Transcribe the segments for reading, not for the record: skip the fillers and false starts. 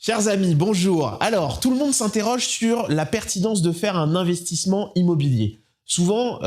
Chers amis, bonjour. Alors, tout le monde s'interroge sur la pertinence de faire un investissement immobilier. Souvent,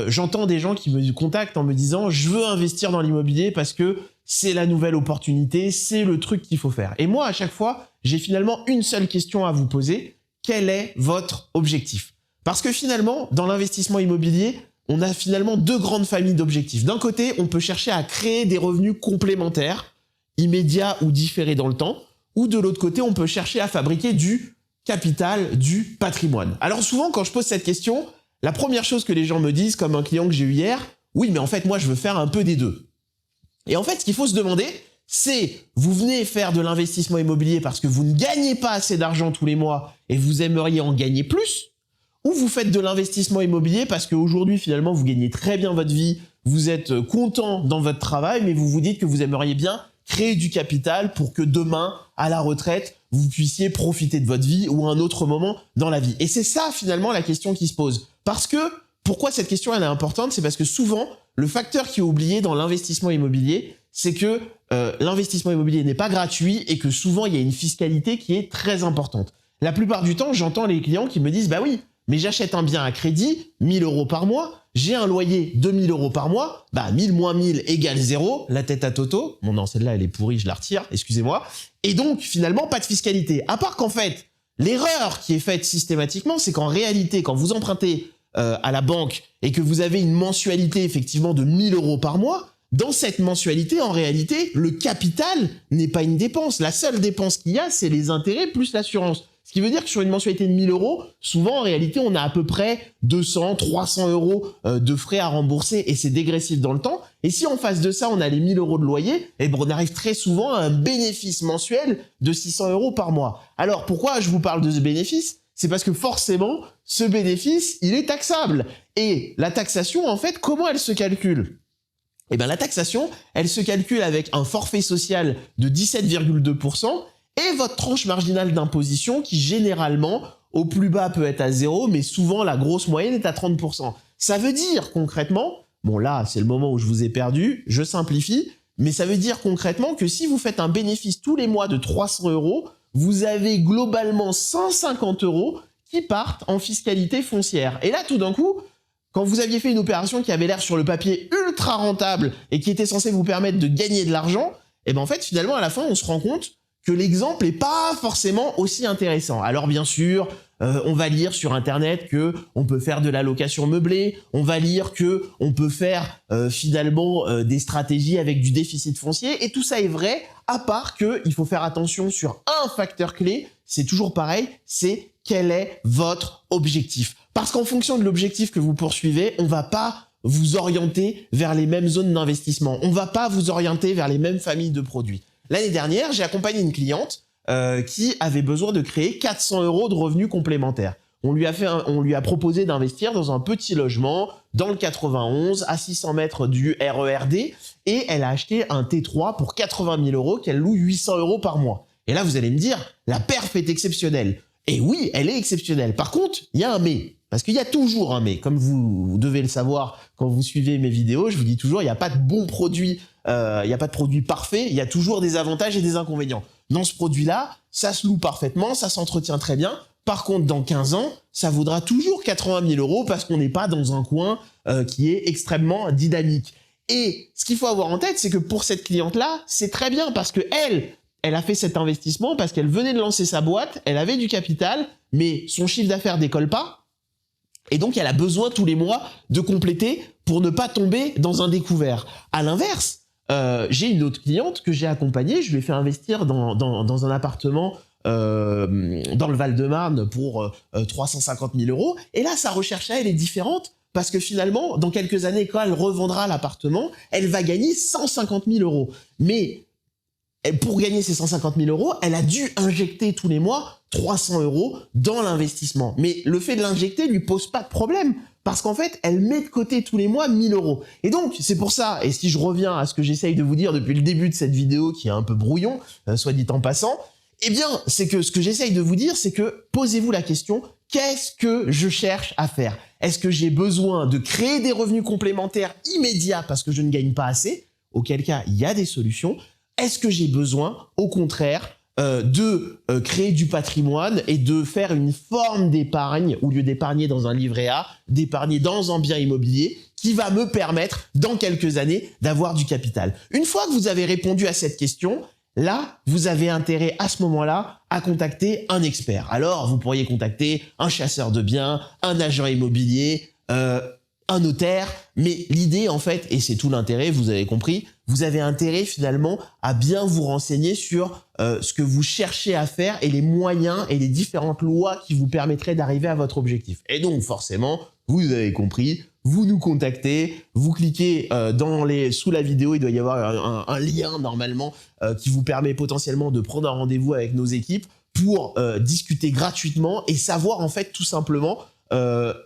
j'entends des gens qui me contactent en me disant « Je veux investir dans l'immobilier parce que c'est la nouvelle opportunité, c'est le truc qu'il faut faire. » Et moi, à chaque fois, j'ai finalement une seule question à vous poser. Quel est votre objectif? Parce que finalement, dans l'investissement immobilier, on a finalement deux grandes familles d'objectifs. D'un côté, on peut chercher à créer des revenus complémentaires, immédiats ou différés dans le temps. Ou de l'autre côté, on peut chercher à fabriquer du capital, du patrimoine. Alors souvent, quand je pose cette question, la première chose que les gens me disent, comme un client que j'ai eu hier, oui, mais en fait, moi, je veux faire un peu des deux. Et en fait, ce qu'il faut se demander, c'est, vous venez faire de l'investissement immobilier parce que vous ne gagnez pas assez d'argent tous les mois et vous aimeriez en gagner plus, ou vous faites de l'investissement immobilier parce qu'aujourd'hui, finalement, vous gagnez très bien votre vie, vous êtes content dans votre travail, mais vous vous dites que vous aimeriez bien créer du capital pour que demain, à la retraite, vous puissiez profiter de votre vie ou à un autre moment dans la vie. Et c'est ça, finalement, la question qui se pose. Parce que, pourquoi cette question elle est importante? C'est parce que souvent, le facteur qui est oublié dans l'investissement immobilier, c'est que l'investissement immobilier n'est pas gratuit et que souvent, il y a une fiscalité qui est très importante. La plupart du temps, j'entends les clients qui me disent « Bah oui, mais j'achète un bien à crédit, 1 000 € par mois, j'ai un loyer 2 000 € par mois, bah 1000 moins 1000 égale 0, la tête à Toto. Bon non, celle-là, elle est pourrie, je la retire, excusez-moi. Et donc, finalement, pas de fiscalité. À part qu'en fait, l'erreur qui est faite systématiquement, c'est qu'en réalité, quand vous empruntez à la banque et que vous avez une mensualité effectivement de 1 000 € par mois, dans cette mensualité, en réalité, le capital n'est pas une dépense. La seule dépense qu'il y a, c'est les intérêts plus l'assurance. Ce qui veut dire que sur une mensualité de 1 000 €, souvent, en réalité, on a à peu près 200, 300 € de frais à rembourser et c'est dégressif dans le temps. Et si en face de ça, on a les 1 000 € de loyer, eh ben, on arrive très souvent à un bénéfice mensuel de 600 € par mois. Alors, pourquoi je vous parle de ce bénéfice? C'est parce que forcément, ce bénéfice, il est taxable. Et la taxation, en fait, comment elle se calcule? Eh bien, la taxation, elle se calcule avec un forfait social de 17,2% et votre tranche marginale d'imposition qui, généralement, au plus bas peut être à 0, mais souvent, la grosse moyenne est à 30%. Ça veut dire, concrètement, bon là, c'est le moment où je vous ai perdu, je simplifie, mais ça veut dire concrètement que si vous faites un bénéfice tous les mois de 300 €, vous avez globalement 150 € qui partent en fiscalité foncière. Et là, tout d'un coup, quand vous aviez fait une opération qui avait l'air sur le papier ultra rentable et qui était censée vous permettre de gagner de l'argent, et ben en fait, finalement, à la fin, on se rend compte que l'exemple n'est pas forcément aussi intéressant. Alors bien sûr, on va lire sur Internet que on peut faire de la location meublée, on va lire que on peut faire finalement des stratégies avec du déficit foncier, et tout ça est vrai, à part qu'il faut faire attention sur un facteur clé, c'est toujours pareil, c'est quel est votre objectif. Parce qu'en fonction de l'objectif que vous poursuivez, on va pas vous orienter vers les mêmes zones d'investissement, on va pas vous orienter vers les mêmes familles de produits. L'année dernière, j'ai accompagné une cliente qui avait besoin de créer 400 € de revenus complémentaires. On lui a proposé d'investir dans un petit logement dans le 91 à 600 mètres du RERD et elle a acheté un T3 pour 80 000 € qu'elle loue 800 € par mois. Et là, vous allez me dire, la perf est exceptionnelle. Et oui, elle est exceptionnelle. Par contre, il y a un mais. Parce qu'il y a toujours un mais. Comme vous devez le savoir quand vous suivez mes vidéos, je vous dis toujours, il n'y a pas de bon produit, il n'y a pas de produit parfait, il y a toujours des avantages et des inconvénients. Dans ce produit-là, ça se loue parfaitement, ça s'entretient très bien. Par contre, dans 15 ans, ça vaudra toujours 80 000 € parce qu'on n'est pas dans un coin qui est extrêmement dynamique. Et ce qu'il faut avoir en tête, c'est que pour cette cliente-là, c'est très bien parce que elle a fait cet investissement parce qu'elle venait de lancer sa boîte, elle avait du capital, mais son chiffre d'affaires décolle pas. Et donc, elle a besoin tous les mois de compléter pour ne pas tomber dans un découvert. À l'inverse, j'ai une autre cliente que j'ai accompagnée, je lui ai fait investir dans un appartement dans le Val-de-Marne pour 350 000 €. Et là, sa recherche à elle est différente parce que finalement, dans quelques années, quand elle revendra l'appartement, elle va gagner 150 000 €. Mais pour gagner ces 150 000 €, elle a dû injecter tous les mois 300 € dans l'investissement. Mais le fait de l'injecter lui pose pas de problème parce qu'en fait, elle met de côté tous les mois 1 000 €. Et donc, c'est pour ça, et si je reviens à ce que j'essaye de vous dire depuis le début de cette vidéo qui est un peu brouillon, soit dit en passant, eh bien, c'est que ce que j'essaye de vous dire, c'est que posez-vous la question, qu'est-ce que je cherche à faire? Est-ce que j'ai besoin de créer des revenus complémentaires immédiats parce que je ne gagne pas assez? Auquel cas, il y a des solutions. Est-ce que j'ai besoin, au contraire, de créer du patrimoine et de faire une forme d'épargne, au lieu d'épargner dans un livret A, d'épargner dans un bien immobilier qui va me permettre, dans quelques années, d'avoir du capital. Une fois que vous avez répondu à cette question, là, vous avez intérêt à ce moment-là à contacter un expert. Alors, vous pourriez contacter un chasseur de biens, un agent immobilier, un notaire, mais l'idée en fait, et c'est tout l'intérêt, vous avez compris, vous avez intérêt finalement à bien vous renseigner sur ce que vous cherchez à faire et les moyens et les différentes lois qui vous permettraient d'arriver à votre objectif. Et donc forcément, vous avez compris, vous nous contactez, vous cliquez sous la vidéo, il doit y avoir un lien normalement qui vous permet potentiellement de prendre un rendez-vous avec nos équipes pour discuter gratuitement et savoir en fait tout simplement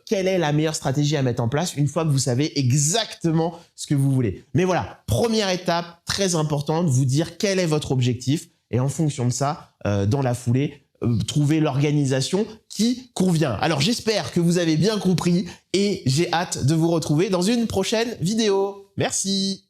quelle est la meilleure stratégie à mettre en place une fois que vous savez exactement ce que vous voulez. Mais voilà, première étape très importante, vous dire quel est votre objectif et en fonction de ça, dans la foulée, trouver l'organisation qui convient. Alors j'espère que vous avez bien compris et j'ai hâte de vous retrouver dans une prochaine vidéo. Merci.